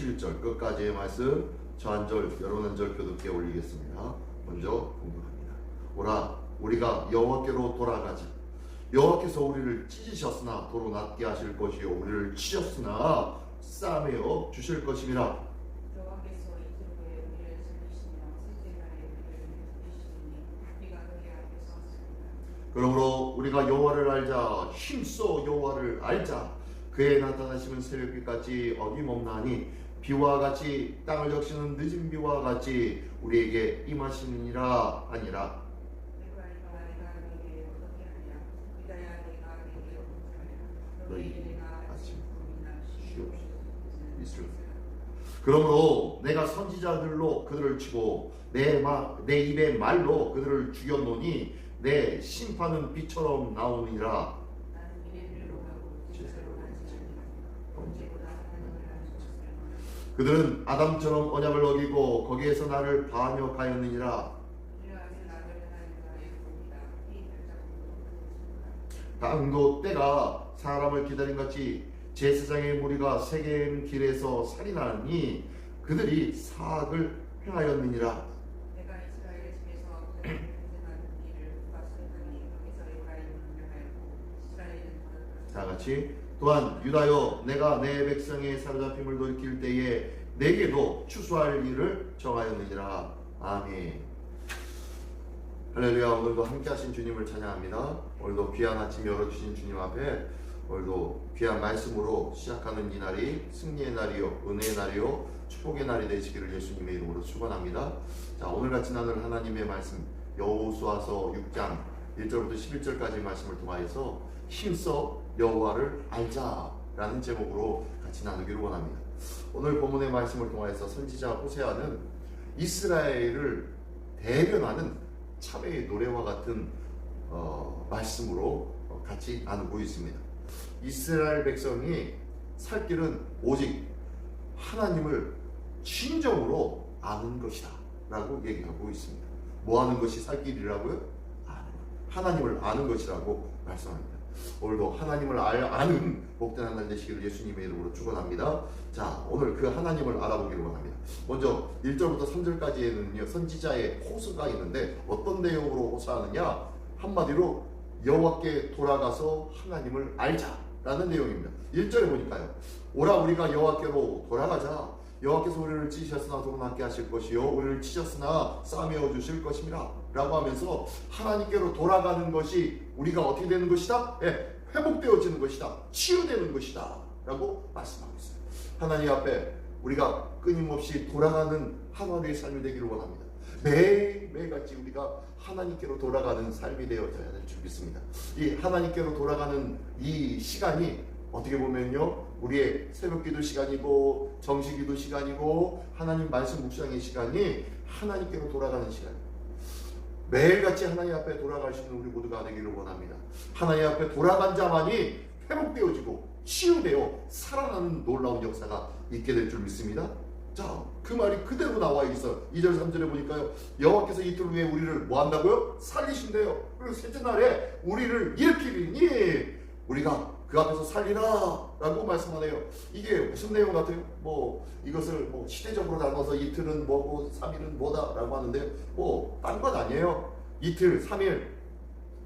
11절 끝까지의 말씀 저 한 절 여러분 한 절 교독해 올리겠습니다. 먼저 공부합니다. 오라 우리가 여호와께로 돌아가자. 여호와께서 우리를 찢으셨으나 도로 낫게 하실 것이요 우리를 치셨으나 싸매어 주실 것임이라. 여호와께서 이틀 후에 우리를 살리시며 셋째 날에 우리를 일으키시니 우리가 그의 앞에 서었습니다. 그러므로 우리가 여호와를 알자. 힘써 여호와를 알자. 그의 나타나심은 새벽빛같이 어김없나니 비와 같이 땅을 적시는 늦은 비와 같이 우리에게 임하시느니라 하니라. 내가 내게 어떻게 하냐 이다야 내가 내게 어떻게 하냐 너희에게 내가 아침 꿈이나 이스라엘. 그러므로 내가 선지자들로 그들을 치고 내 입의 말로 그들을 죽였노니 내 심판은 비처럼 나오니라. 나는 미래를 로하고 제사로 하지 아니하리라. 언제보다 하나님을 아는 것을 그들은 아담처럼 언약을 어기고 거기에서 나를 반역하였느니라. 우리가 아직 나를 하나님과의 복이다 이 발자국으로 땅도 때가 사람을 기다린 같이 제사장의 무리가 세겜 길에서 살인하니 그들이 사악을 행하였느니라. 내가 이스라엘 집에서 그들을 행하는 일을 봤으니 거기서 에브라임은 멸하였고 이스라엘은 더럽다. 다 같이 또한 유다여 내가 내 백성의 사로잡힘을 돌이킬 때에 내게도 추수할 일을 정하였느니라. 아멘. 할렐루야. 오늘도 함께하신 주님을 찬양합니다. 오늘도 귀한 아침 열어주신 주님 앞에 오늘도 귀한 말씀으로 시작하는 이 날이 승리의 날이요 은혜의 날이요 축복의 날이 되시기를 예수님의 이름으로 축원합니다. 자, 오늘같이 나눌 하나님의 말씀 여호수아서 6장 1절부터 11절까지 말씀을 통하여서 힘써 여호와를 알자라는 제목으로 같이 나누기를 원합니다. 오늘 본문의 말씀을 통하여서 선지자 호세아는 이스라엘을 대변하는 참회의 노래와 같은 말씀으로 같이 나누고 있습니다. 이스라엘 백성이 살 길은 오직 하나님을 진정으로 아는 것이다 라고 얘기하고 있습니다. 뭐 하는 것이 살 길이라고요? 하나님을 아는 것이라고 말씀합니다. 오늘도 하나님을 아는 복된 한 날 되시기를 예수님의 이름으로 축원합니다. 자, 오늘 그 하나님을 알아보기를 원합니다. 먼저 1절부터 3절까지에는요 선지자의 호소가 있는데 어떤 내용으로 호소하느냐? 한마디로 여호와께 돌아가서 하나님을 알자라는 내용입니다. 1절에 보니까요. 오라 우리가 여호와께로 돌아가자. 여호와께서 우리를 찢으셨으나 도로 낫게 하실 것이요 우리를 치셨으나 싸매어 주실 것임이라 라고 하면서 하나님께로 돌아가는 것이 우리가 어떻게 되는 것이다? 예, 회복되어지는 것이다. 치유되는 것이다 라고 말씀하고 있어요. 하나님 앞에 우리가 끊임없이 돌아가는 하나님의 삶이 되기를 원합니다. 매일같이 우리가 하나님께로 돌아가는 삶이 되어져야 될 줄 믿습니다. 이 하나님께로 돌아가는 이 시간이 어떻게 보면요 우리의 새벽기도 시간이고 정식기도 시간이고 하나님 말씀 묵상의 시간이 하나님께로 돌아가는 시간입니다. 매일같이 하나님 앞에 돌아갈 수 있는 우리 모두가 되기를 원합니다. 하나님 앞에 돌아간 자만이 회복되어지고 치유되어 살아나는 놀라운 역사가 있게 될 줄 믿습니다. 자, 그 말이 그대로 나와 있어요. 2절 3절에 보니까요 여호와께서 이틀 후에 우리를 뭐 한다고요? 살리신대요. 그리고 셋째 날에 우리를 일으키리니 우리가 그 앞에서 살리라 라고 말씀하네요. 이게 무슨 내용 같아요? 뭐 이것을 뭐 시대적으로 나눠서 이틀은 뭐고 3일은 뭐다 라고 하는데 뭐 딴 건 아니에요. 이틀 3일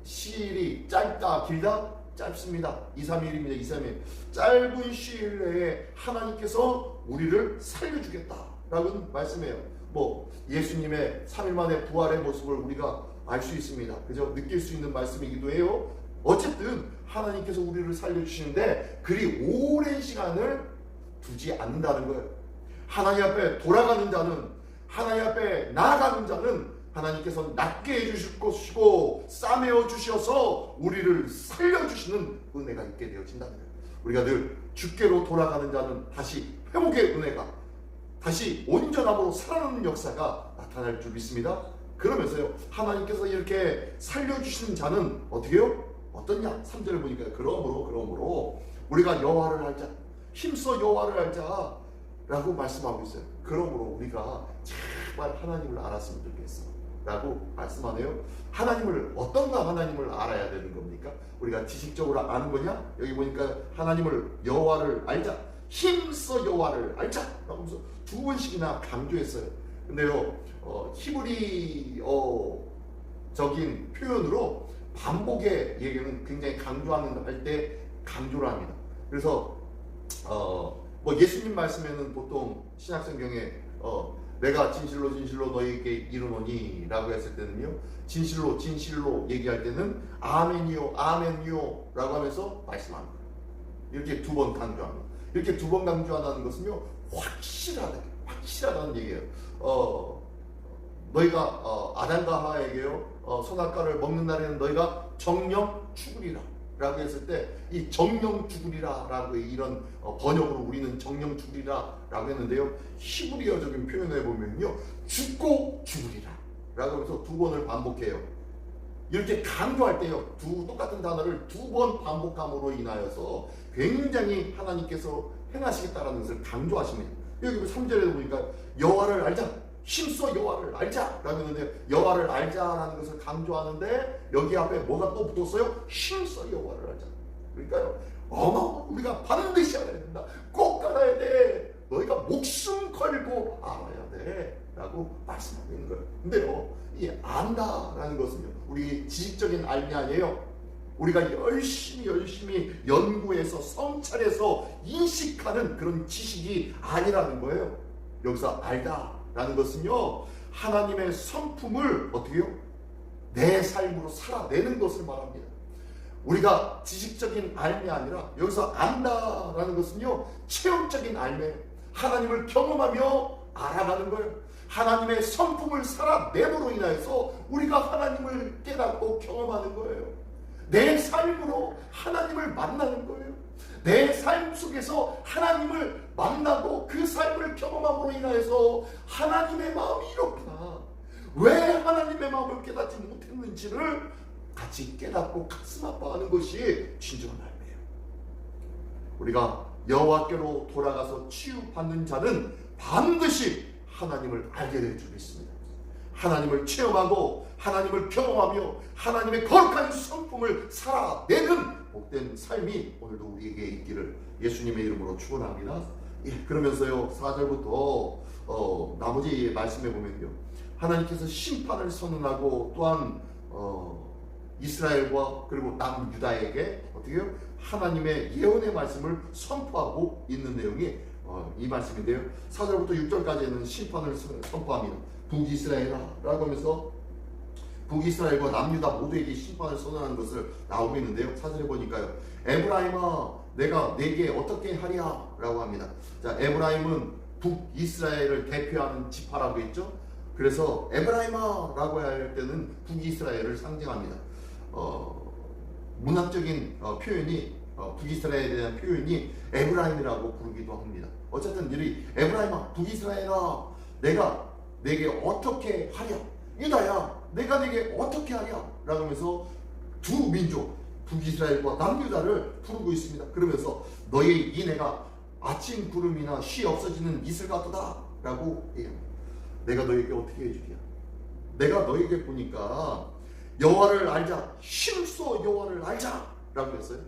시일이 짧다 길다? 짧습니다. 2, 3일입니다. 2, 3일 짧은 시일 내에 하나님께서 우리를 살려주겠다 라는 말씀이에요. 뭐 예수님의 3일 만에 부활의 모습을 우리가 알 수 있습니다. 그죠? 느낄 수 있는 말씀이기도 해요. 어쨌든 하나님께서 우리를 살려주시는데 그리 오랜 시간을 두지 않는다는 거예요. 하나님 앞에 돌아가는 자는 하나님 앞에 나아가는 자는 하나님께서 낫게 해주실 것이고 싸매어 주셔서 우리를 살려주시는 은혜가 있게 되어진다는 거예요. 우리가 늘 주께로 돌아가는 자는 다시 회복의 은혜가 다시 온전함으로 살아나는 역사가 나타날 줄 믿습니다. 그러면서요 하나님께서 이렇게 살려주시는 자는 어떻게 해요? 어떠냐? 3절을 보니까 그러므로 우리가 여호와를 알자. 힘써 여호와를 알자 라고 말씀하고 있어요. 그러므로 우리가 정말 하나님을 알았으면 좋겠어 라고 말씀하네요. 하나님을 어떤가 하나님을 알아야 되는 겁니까? 우리가 지식적으로 아는 거냐? 여기 보니까 하나님을 여호와를 알자. 힘써 여호와를 알자 하면서 두 번씩이나 강조했어요. 근데요 히브리어적인 표현으로 반복의 얘기는 굉장히 강조하는 할 때 강조를 합니다. 그래서 뭐 예수님 말씀에는 보통 신약성경에 내가 진실로 진실로 너희에게 이르노니 라고 했을 때는요, 진실로 진실로 얘기할 때는 아멘이요 아멘이요 라고 하면서 말씀합니다. 이렇게 두 번 강조합니다. 이렇게 두 번 강조한다는 것은요, 확실하다는 얘기예요. 너희가 아담과 하와에게요 선악과를 먹는 날에는 너희가 정령 죽으리라 라고 했을 때 이 정령 죽으리라 라고 이런 번역으로 우리는 정령 죽으리라 라고 했는데요, 히브리어적인 표현에 보면요 죽고 죽으리라 라고 하면서 두 번을 반복해요. 이렇게 강조할 때요 똑같은 단어를 두 번 반복함으로 인하여서 굉장히 하나님께서 행하시겠다라는 것을 강조하십니다. 여기 3절에 보니까 여호와를 알자, 힘써 여호와를 알자 라고 했는데, 여호와를 알자라는 것을 강조하는데 여기 앞에 뭐가 또 붙었어요? 힘써 여호와를 알자. 그러니까요 우리가 반드시 알아야 된다, 꼭 알아야 돼, 너희가 목숨 걸고 알아야 돼 라고 말씀하고 있는 거예요. 근데요 이 안다라는 것은요 우리 지식적인 알미 아니에요. 우리가 열심히 연구해서 성찰해서 인식하는 그런 지식이 아니라는 거예요. 여기서 알다라는 것은요 하나님의 성품을 어떻게 해요? 내 삶으로 살아내는 것을 말합니다. 우리가 지식적인 알미 아니라 여기서 안다라는 것은요 체험적인 알미, 하나님을 경험하며 알아가는 거예요. 하나님의 성품을 살아내므로 인하여서 우리가 하나님을 깨닫고 경험하는 거예요. 내 삶으로 하나님을 만나는 거예요. 내 삶 속에서 하나님을 만나고 그 삶을 경험함으로 인하여서 하나님의 마음이 이렇구나, 왜 하나님의 마음을 깨닫지 못했는지를 같이 깨닫고 가슴 아파하는 것이 진정한 삶이에요. 우리가 여호와께로 돌아가서 치유받는 자는 반드시 하나님을 알게 될 줄 믿습니다. 하나님을 체험하고 하나님을 경험하며 하나님의 거룩한 성품을 살아내는 복된 삶이 오늘도 우리에게 있기를 예수님의 이름으로 축원합니다. 그러면서요 4절부터 나머지 말씀해 보면요, 하나님께서 심판을 선언하고 또한 이스라엘과 그리고 남유다에게 어떻게 해요? 하나님의 예언의 말씀을 선포하고 있는 내용이 이 말씀인데요, 4절부터 6절까지는 심판을 선포합니다. 북이스라엘아 라고 하면서 북이스라엘과 남유다 모두에게 심판을 선언하는 것을 나오고 있는데요, 4절에 보니까요, 에브라임아 내가 네게 어떻게 하랴 라고 합니다. 자, 에브라임은 북이스라엘을 대표하는 지파라고 했죠. 그래서 에브라임아 라고 할 때는 북이스라엘을 상징합니다. 문학적인 표현이 북이스라엘에 대한 표현이 에브라임이라고 부르기도 합니다. 어쨌든 이 에브라임아 북이스라엘아 내가 내게 어떻게 하랴, 유다야 내가 내게 어떻게 하랴 라고 하면서 두 민족 북이스라엘과 남유다를 부르고 있습니다. 그러면서 너희 이내가 아침 구름이나 쉬 없어지는 이슬 같도다 라고 얘기합니다. 내가 너에게 어떻게 해주랴, 내가 너에게 보니까 여호와를 알자, 힘써 여호와를 알자 라고 했어요.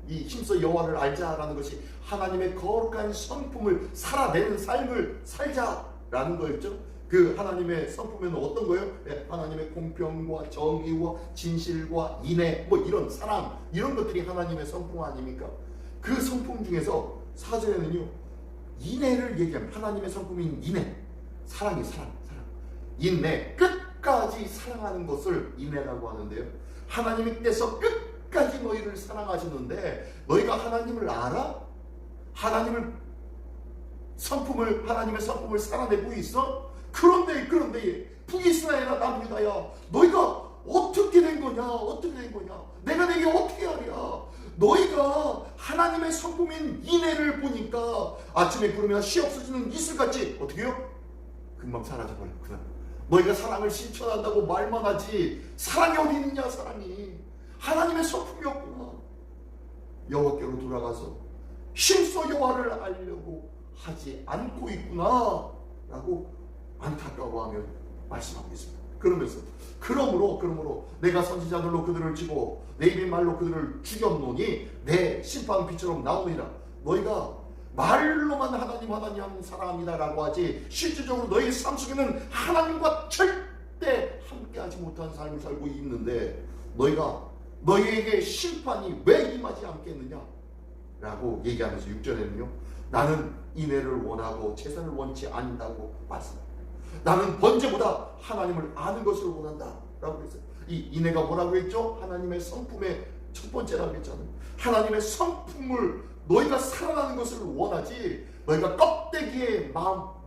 이 힘써 여호와를 알자라는 것이 하나님의 거룩한 성품을 살아내는 삶을 살자라는 거였죠. 그 하나님의 성품에는 어떤 거예요? 하나님의 공평과 정의와 진실과 인애, 뭐 이런 사랑, 이런 것들이 하나님의 성품 아닙니까? 그 성품 중에서 4절에는요 인애를 얘기합니다. 하나님의 성품인 인애, 사랑이 사랑 인애, 끝까지 사랑하는 것을 인애라고 하는데요, 하나님께서 끝까지 너희를 사랑하시는데 너희가 하나님을 알아? 하나님의 성품을 살아내고 있어? 그런데 북이스라엘아 남유다야 너희가 어떻게 된 거냐, 내가 내게 어떻게 하랴. 너희가 하나님의 성품인 인애를 보니까 아침에 구름이나 쉬 없어지는 이슬같이 어떻게 해요? 금방 사라져버렸구나. 너희가 사랑을 실천한다고 말만 하지 사랑이 어디 있느냐. 사랑이 하나님의 성품이었구나. 여호와께로 돌아가서 힘써 여호와를 알려고 하지 않고 있구나 라고 안타까워하며 말씀하고 있습니다. 그러므로 내가 선지자들로 그들을 치고 내 입의 말로 그들을 죽였노니 내 심판비처럼 나오니라. 너희가 말로만 하나님 사랑합니다라고 하지 실질적으로 너희 삶 속에는 하나님과 절대 함께하지 못한 삶을 살고 있는데 너희에게 심판이 왜 임하지 않겠느냐 라고 얘기하면서 6절에는요, 나는 인애를 원하고 제사를 원치 않는다고 말씀합니다. 나는 번제보다 하나님을 아는 것을 원한다 라고 했어요. 이 인애가 뭐라고 했죠? 하나님의 성품의 첫 번째라고 했잖아요. 하나님의 성품을 너희가 살아나는 것을 원하지, 너희가 껍데기에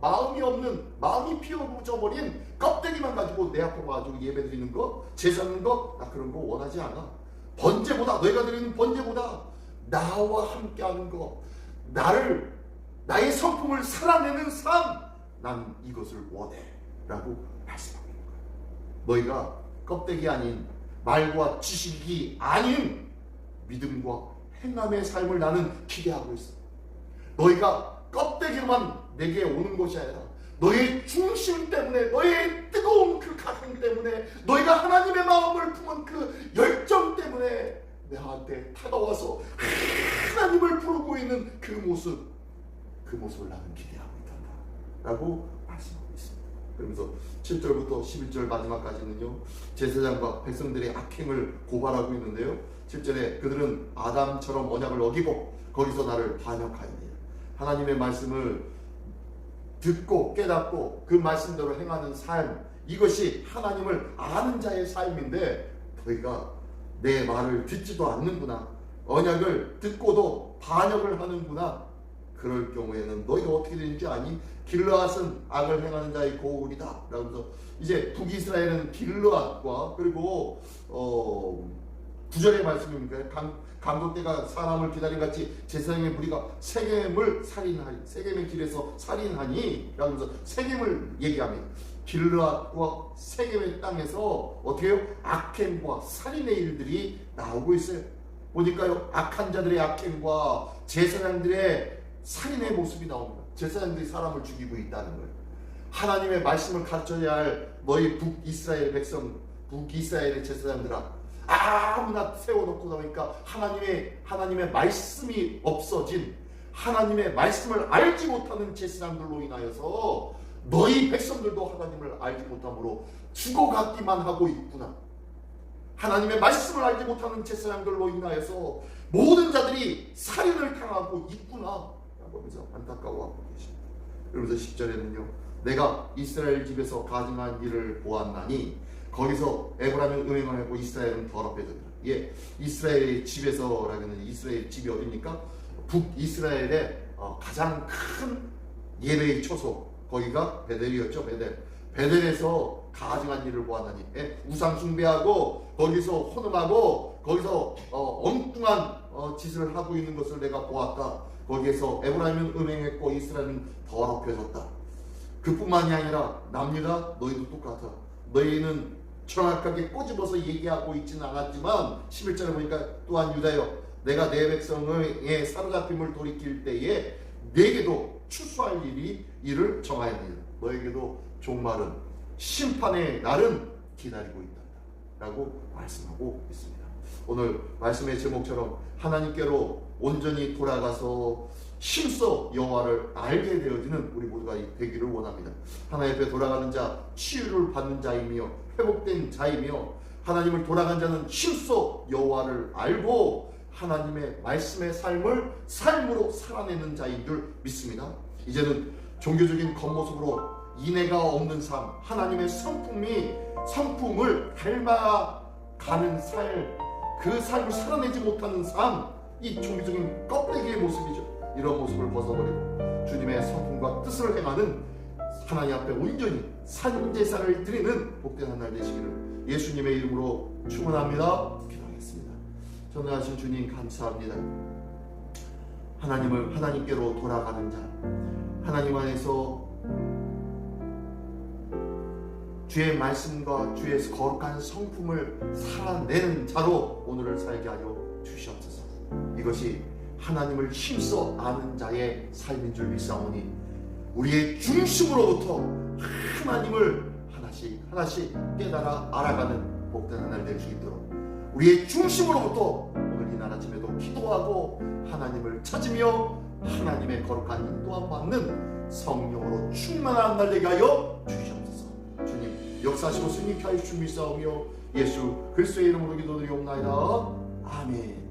마음이 없는, 마음이 피어져버린 껍데기만 가지고 내 앞에 와가지고 예배 드리는 거, 제사 드리는 거, 나 그런 거 원하지 않아. 번제보다, 너희가 드리는 번제보다 나와 함께하는 거, 나의 성품을 살아내는 삶, 난 이것을 원해 라고 말씀하고 있는 거예요. 너희가 껍데기 아닌, 말과 지식이 아닌 믿음과 행함의 삶을 나는 기대하고 있어. 너희가 껍데기로만 내게 오는 것이 아니라 너의 중심 때문에, 너의 뜨거운 그 가슴 때문에, 너희가 하나님의 마음을 품은 그 열정 때문에 나한테 다가와서 하나님을 부르고 있는 그 모습을 나는 기대하고 있다 라고 말씀하고 있습니다. 그러면서 7절부터 11절 마지막까지는요, 제사장과 백성들의 악행을 고발하고 있는데요, 7절에 그들은 아담처럼 언약을 어기고 거기서 나를 반역하였느니라. 하나님의 말씀을 듣고 깨닫고 그 말씀대로 행하는 삶, 이것이 하나님을 아는 자의 삶인데 너희가 내 말을 듣지도 않는구나, 언약을 듣고도 반역을 하는구나. 그럴 경우에는 너희가 어떻게 되는지 아니? 길르앗은 악을 행하는 자의 고울이다 라면서 이제 북이스라엘은 길르앗과 그리고 9절의 말씀입니다. 강도 때가 사람을 기다린 같이 제사장의 무리가 세겜을 살인하니, 세겜의 길에서 살인하니 라면서 세겜을 얘기합니다. 길르앗과 세겜의 땅에서 어떻게 해요? 악행과 살인의 일들이 나오고 있어요. 보니까요, 악한 자들의 악행과 제사장들의 살인의 모습이 나옵니다. 제사장들이 사람을 죽이고 있다는 거예요. 하나님의 말씀을 가르쳐야 할 너희 북이스라엘 백성, 북이스라엘의 제사장들아, 아무나 세워놓고 나니까 하나님의 말씀이 없어진, 하나님의 말씀을 알지 못하는 제사장들로 인하여서 너희 백성들도 하나님을 알지 못함으로 죽어가기만 하고 있구나. 하나님의 말씀을 알지 못하는 제사장들로 인하여서 모든 자들이 살인을 당하고 있구나 라고 하면서 안타까워하고 계십니다. 그러면서 10절에는요, 내가 이스라엘 집에서 가증한 일을 보았나니 거기서 에브라임은 음행하고 이스라엘은 더럽혀졌다. 예, 이스라엘의 집에서라는, 이스라엘 집이 어디입니까? 북이스라엘의 가장 큰 예배의 초소, 거기가 베델이었죠. 베델에서 가증한 일을 보았나니, 우상 숭배하고 거기서 혼음하고 거기서 엉뚱한 짓을 하고 있는 것을 내가 보았다. 거기에서 에브라임은 음행했고 이스라엘은 더럽혀졌다. 그뿐만이 아니라 남유다, 너희도 똑같아. 너희는 정확하게 꼬집어서 얘기하고 있지는 않았지만 11절에 보니까 또한 유다여, 내가 내 백성의 사로잡힘을 돌이킬 때에 내게도 추수할 일을 정하였느니라. 너에게도 종말은, 심판의 날은 기다리고 있다 라고 말씀하고 있습니다. 오늘 말씀의 제목처럼 하나님께로 온전히 돌아가서 힘써 여호와를 알게 되어지는 우리 모두가 되기를 원합니다. 하나님 앞에 돌아가는 자, 치유를 받는 자이며 회복된 자이며, 하나님을 돌아간 자는 힘써 여호와를 알고 하나님의 말씀의 삶을 삶으로 살아내는 자인 줄 믿습니다. 이제는 종교적인 겉모습으로 인애가 없는 삶, 하나님의 성품을 닮아가는 삶, 그 삶을 살아내지 못하는 삶, 이 종교적인 껍데기의 모습이죠. 이런 모습을 벗어버리고 주님의 성품과 뜻을 행하는, 하나님 앞에 온전히 산제사를 드리는 복된 한 날 되시기를 예수님의 이름으로 축원합니다. 기도하겠습니다. 전능하신 주님, 감사합니다. 하나님께로 돌아가는 자, 하나님 안에서 주의 말씀과 주의 거룩한 성품을 살아내는 자로 오늘을 살게 하여 주시옵소서. 이것이 하나님을 힘써 아는 자의 삶인 줄 믿사오니 우리의 중심으로부터 하나님을 하나씩 깨달아 알아가는 복된 한 날 될 수 있도록 우리의 중심으로부터 오늘 이날 아침에도 기도하고 하나님을 찾으며 하나님의 거룩한 인도함 받는 성령으로 충만한 날 되게 하여 주시옵소서. 주님 역사하시고 승리케 하여 주시옵소서. 예수 그리스도의 이름으로 기도드리옵나이다. 아멘.